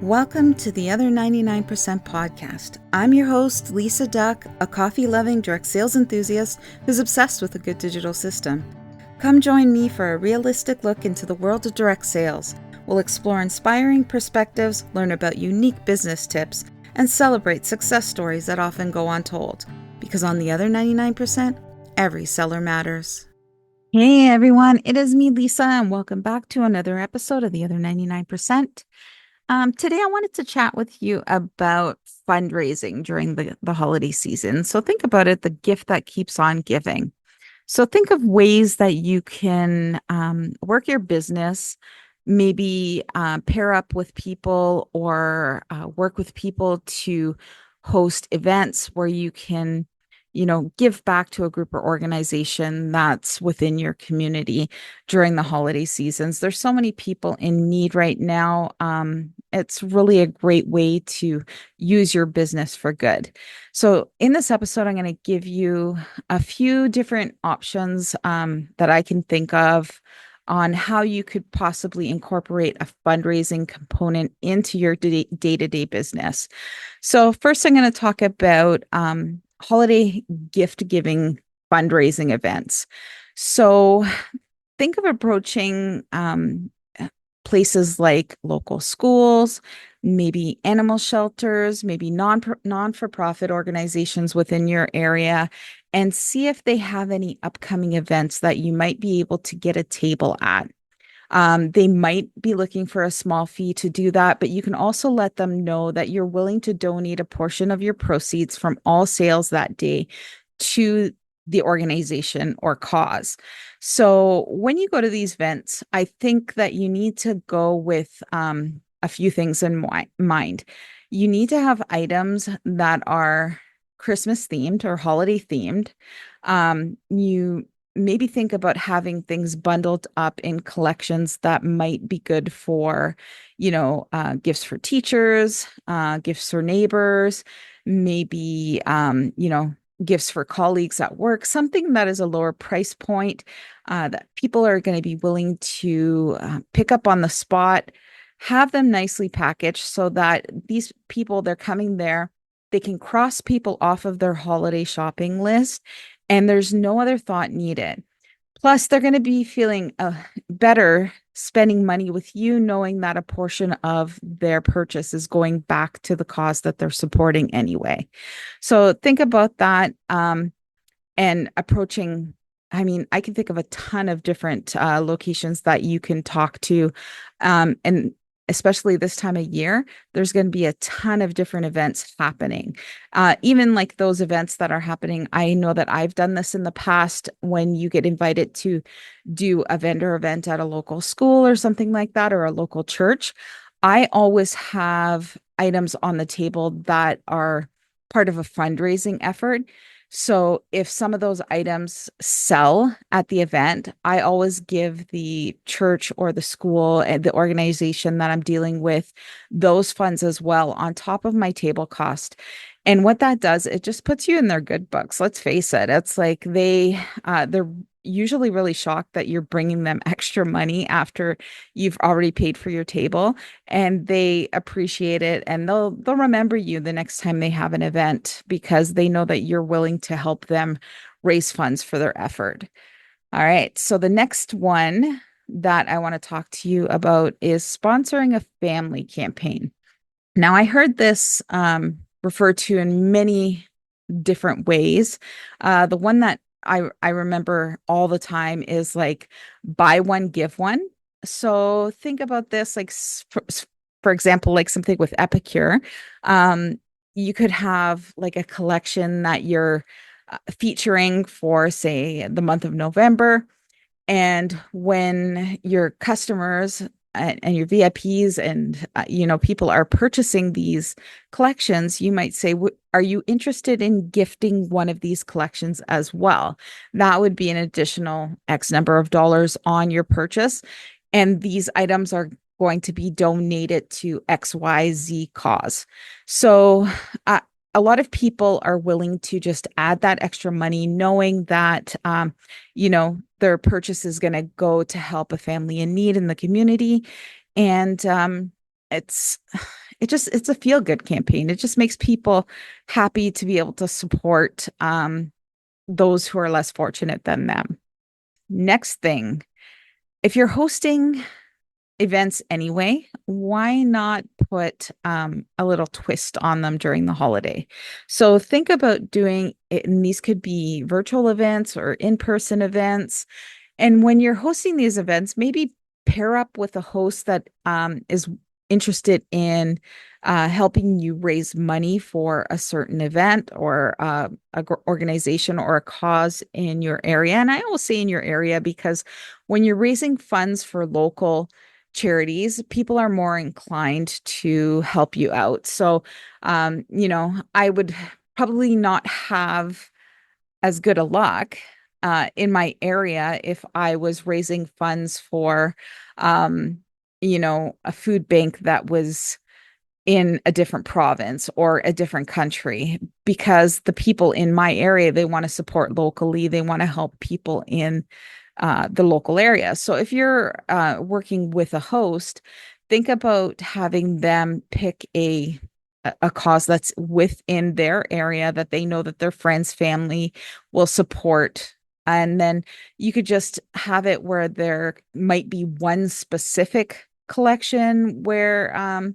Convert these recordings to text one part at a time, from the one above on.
Welcome to the Other 99% podcast. I'm your host, Lisa Duck, a coffee-loving direct sales enthusiast who's obsessed with a good digital system. Come join me for a realistic look into the world of direct sales. We'll explore inspiring perspectives, learn about unique business tips, and celebrate success stories that often go untold. Because on the Other 99%, every seller matters. Hey everyone, it is me, Lisa, and welcome back to another episode of the Other 99%. Today, I wanted to chat with you about fundraising during the holiday season. So think about it, the gift that keeps on giving. So think of ways that you can work your business, maybe pair up with people or work with people to host events where you can give back to a group or organization that's within your community during the holiday seasons. There's so many people in need right now. It's really a great way to use your business for good. So in this episode, I'm going to give you a few different options that I can think of on how you could possibly incorporate a fundraising component into your day-to-day business. So first, I'm going to talk about holiday gift giving fundraising events. So think of approaching places like local schools, maybe animal shelters, maybe non-for-profit organizations within your area, and see if they have any upcoming events that you might be able to get a table at. They might be looking for a small fee to do that, but you can also let them know that you're willing to donate a portion of your proceeds from all sales that day to the organization or cause. So when you go to these events, I think that you need to go with a few things in mind. You need to have items that are Christmas themed or holiday themed. You maybe think about having things bundled up in collections that might be good for, gifts for teachers, gifts for neighbors, maybe, gifts for colleagues at work, something that is a lower price point that people are going to be willing to pick up on the spot, have them nicely packaged so that these people, they're coming there, they can cross people off of their holiday shopping list and there's no other thought needed. Plus, they're going to be feeling better spending money with you, knowing that a portion of their purchase is going back to the cause that they're supporting anyway. So think about that and approaching. I mean, I can think of a ton of different locations that you can talk to. And especially this time of year, there's going to be a ton of different events happening. Even like those events that are happening, I know that I've done this in the past when you get invited to do a vendor event at a local school or something like that, or a local church. I always have items on the table that are part of a fundraising effort. So if some of those items sell at the event, I always give the church or the school and the organization that I'm dealing with those funds as well on top of my table cost. And what that does, it just puts you in their good books. Let's face it. It's like they're usually really shocked that you're bringing them extra money after you've already paid for your table, and they appreciate it, and they'll remember you the next time they have an event because they know that you're willing to help them raise funds for their effort. All right, so the next one that I want to talk to you about is sponsoring a family campaign. Now, I heard this referred to in many different ways. The one that I remember all the time is like buy one, give one. So think about this like for example, like something with Epicure. You could have like a collection that you're featuring for, say, the month of November. And when your customers and your VIPs and people are purchasing these collections, you might say, "Are you interested in gifting one of these collections as well?" That would be an additional X number of dollars on your purchase, and these items are going to be donated to XYZ cause. So, a lot of people are willing to just add that extra money, knowing that, their purchase is going to go to help a family in need in the community. And it's it's a feel good campaign. It just makes people happy to be able to support those who are less fortunate than them. Next thing, if you're hosting events anyway, why not put a little twist on them during the holiday? So think about doing it, and these could be virtual events or in-person events. And when you're hosting these events, maybe pair up with a host that is interested in helping you raise money for a certain event or organization or a cause in your area. And I always say in your area because when you're raising funds for local charities, people are more inclined to help you out. So, I would probably not have as good a luck in my area if I was raising funds for, um, a food bank that was in a different province or a different country, because the people in my area, they want to support locally. They want to help people in the local area. So if you're working with a host, think about having them pick a cause that's within their area that they know that their friends, family will support. And then you could just have it where there might be one specific collection where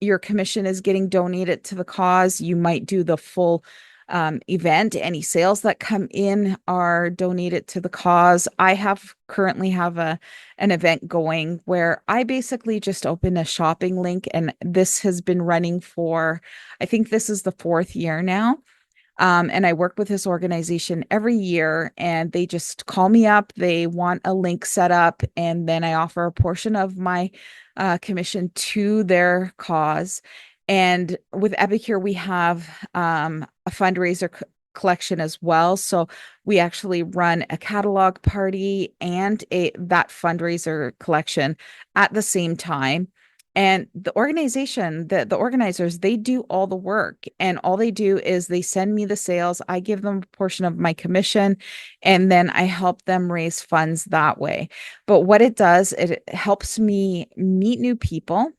your commission is getting donated to the cause. You might do the full event. Any sales that come in are donated to the cause. I have currently have an event going where I basically just opened a shopping link, and this has been running for, I think this is the fourth year now. And I work with this organization every year, and they just call me up. They want a link set up, and then I offer a portion of my commission to their cause. And with Epicure, we have a fundraiser collection as well. So we actually run a catalog party and a that fundraiser collection at the same time. And the organization, the organizers, they do all the work, and all they do is they send me the sales. I give them a portion of my commission, and then I help them raise funds that way. But what it does, it helps me meet new people.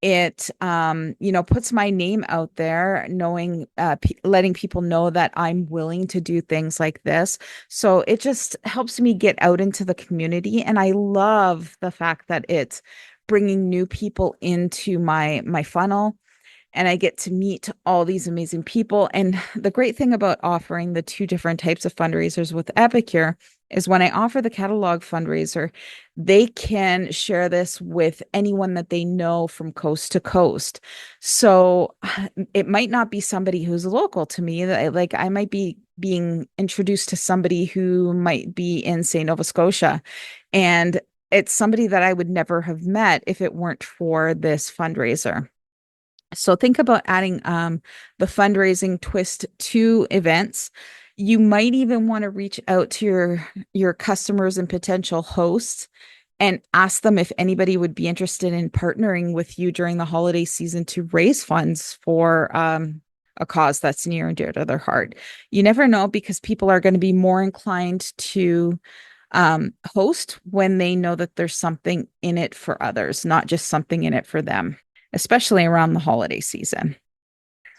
It puts my name out there, knowing letting people know that I'm willing to do things like this. So it just helps me get out into the community, and I love the fact that it's bringing new people into my funnel, and I get to meet all these amazing people. And the great thing about offering the two different types of fundraisers with Epicure is when I offer the catalog fundraiser, they can share this with anyone that they know from coast to coast. So it might not be somebody who's local to me. Like I might be being introduced to somebody who might be in, say, Nova Scotia. And it's somebody that I would never have met if it weren't for this fundraiser. So think about adding the fundraising twist to events. You might even want to reach out to your customers and potential hosts and ask them if anybody would be interested in partnering with you during the holiday season to raise funds for a cause that's near and dear to their heart. You never know, because people are going to be more inclined to host when they know that there's something in it for others, not just something in it for them, especially around the holiday season.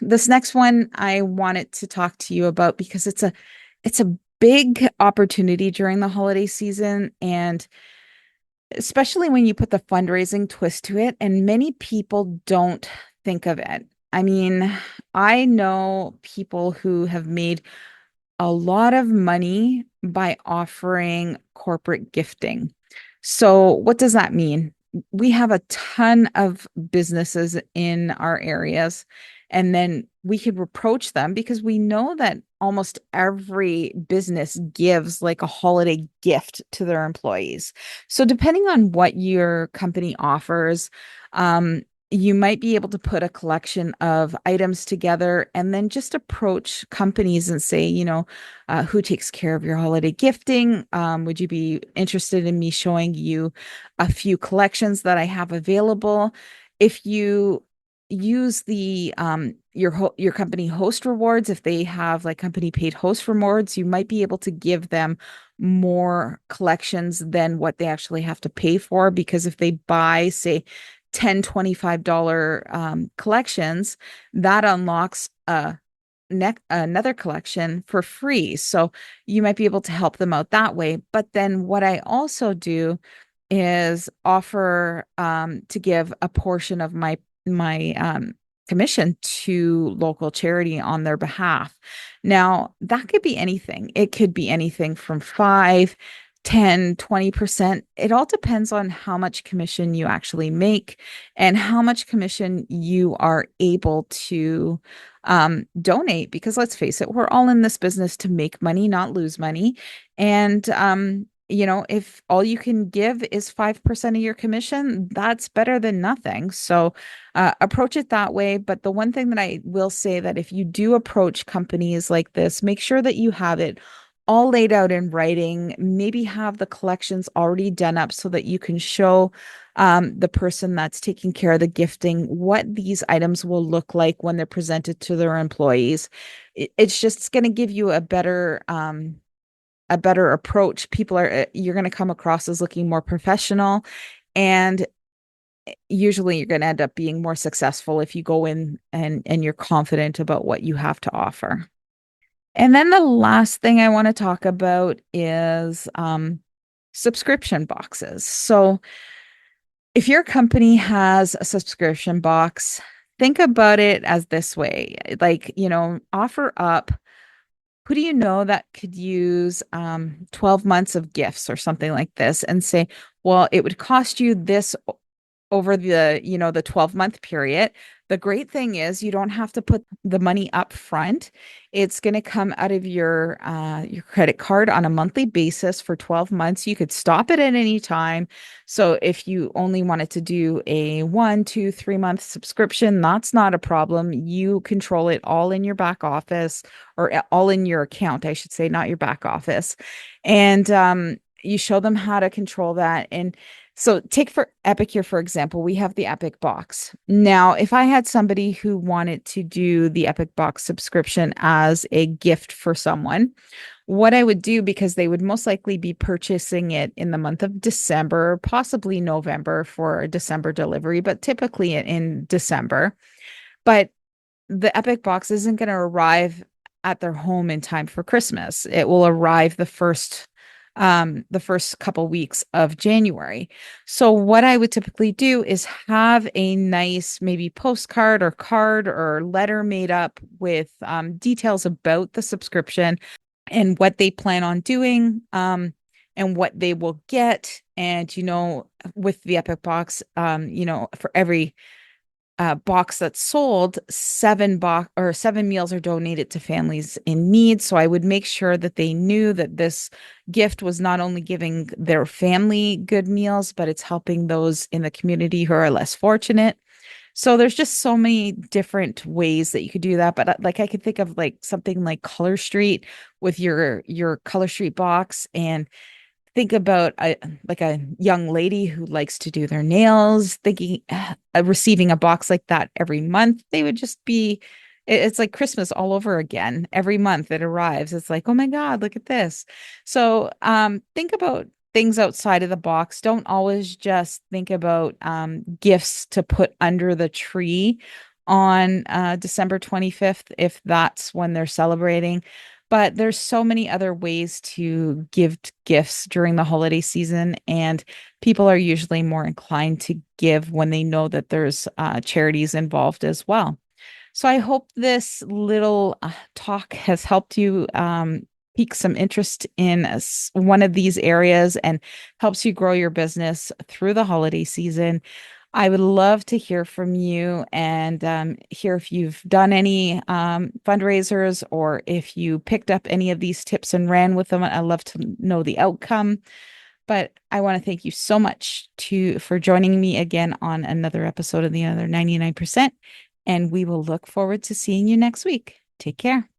This next one I wanted to talk to you about because it's a big opportunity during the holiday season, and especially when you put the fundraising twist to it, and many people don't think of it. I mean, I know people who have made a lot of money by offering corporate gifting. So, what does that mean? We have a ton of businesses in our areas, and then we could approach them because we know that almost every business gives like a holiday gift to their employees. So, depending on what your company offers, you might be able to put a collection of items together and then just approach companies and say, who takes care of your holiday gifting? Would you be interested in me showing you a few collections that I have available? If you use the your company host rewards, if they have like company paid host rewards, you might be able to give them more collections than what they actually have to pay for, because if they buy, say, $10, $25 collections, that unlocks another collection for free. So you might be able to help them out that way. But then what I also do is offer to give a portion of my commission to local charity on their behalf. Now, that could be anything. It could be anything from 5, 10, 20%. It all depends on how much commission you actually make and how much commission you are able to donate. Because let's face it, we're all in this business to make money, not lose money. And if all you can give is 5% of your commission, that's better than nothing. So approach it that way. But the one thing that I will say, that if you do approach companies like this, make sure that you have it all laid out in writing, maybe have the collections already done up so that you can show the person that's taking care of the gifting what these items will look like when they're presented to their employees. It's just going to give you a better approach. You're going to come across as looking more professional, and usually you're going to end up being more successful if you go in and you're confident about what you have to offer. And then the last thing I want to talk about is subscription boxes. So if your company has a subscription box, think about it as this way, like, offer up who do you know that could use 12 months of gifts or something like this, and say, well, it would cost you this over the 12-month period. The great thing is you don't have to put the money up front. It's going to come out of your credit card on a monthly basis for 12 months. You could stop it at any time. So if you only wanted to do a 1, 2, 3 month subscription, that's not a problem. You control it all in your back office, or all in your account, I should say, not your back office. And you show them how to control that. And so take for Epicure, for example, we have the Epic box. Now, if I had somebody who wanted to do the Epic box subscription as a gift for someone, what I would do, because they would most likely be purchasing it in the month of December, possibly November for a December delivery, but typically in December. But the Epic box isn't going to arrive at their home in time for Christmas. It will arrive the first couple weeks of January. So what I would typically do is have a nice maybe postcard or card or letter made up with details about the subscription and what they plan on doing, and what they will get. And, with the Epic box, for every box that's sold, 7 meals are donated to families in need. So I would make sure that they knew that this gift was not only giving their family good meals, but it's helping those in the community who are less fortunate. So there's just so many different ways that you could do that. But like, I could think of like something like Color Street with your Color Street box, and think about a young lady who likes to do their nails, thinking receiving a box like that every month, they would just be, it's like Christmas all over again. Every month it arrives. It's like, oh my God, look at this. So think about things outside of the box. Don't always just think about gifts to put under the tree on December 25th, if that's when they're celebrating. But there's so many other ways to give gifts during the holiday season, and people are usually more inclined to give when they know that there's charities involved as well. So I hope this little talk has helped you pique some interest in one of these areas and helps you grow your business through the holiday season. I would love to hear from you and hear if you've done any fundraisers, or if you picked up any of these tips and ran with them. I'd love to know the outcome. But I want to thank you so much for joining me again on another episode of The Other 99%. And we will look forward to seeing you next week. Take care.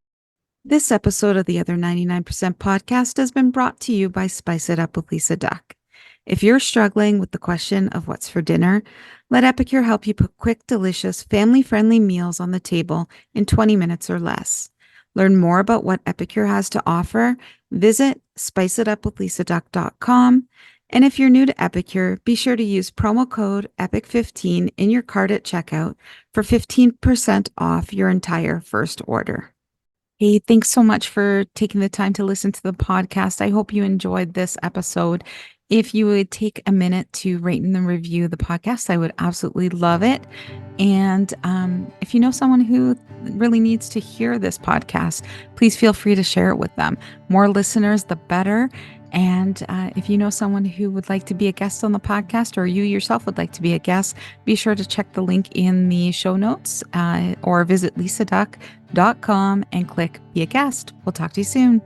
This episode of The Other 99% podcast has been brought to you by Spice It Up with Lisa Duck. If you're struggling with the question of what's for dinner, let Epicure help you put quick, delicious, family-friendly meals on the table in 20 minutes or less. Learn more about what Epicure has to offer. Visit spiceitupwithlisaduck.com And if you're new to Epicure, be sure to use promo code EPIC15 in your cart at checkout for 15% off your entire first order. Hey, thanks so much for taking the time to listen to the podcast. I hope you enjoyed this episode. If you would take a minute to rate and review the podcast, I would absolutely love it. And if you know someone who really needs to hear this podcast, please feel free to share it with them. More listeners, the better. And if you know someone who would like to be a guest on the podcast, or you yourself would like to be a guest, be sure to check the link in the show notes or visit lisaduck.com and click Be a Guest. We'll talk to you soon.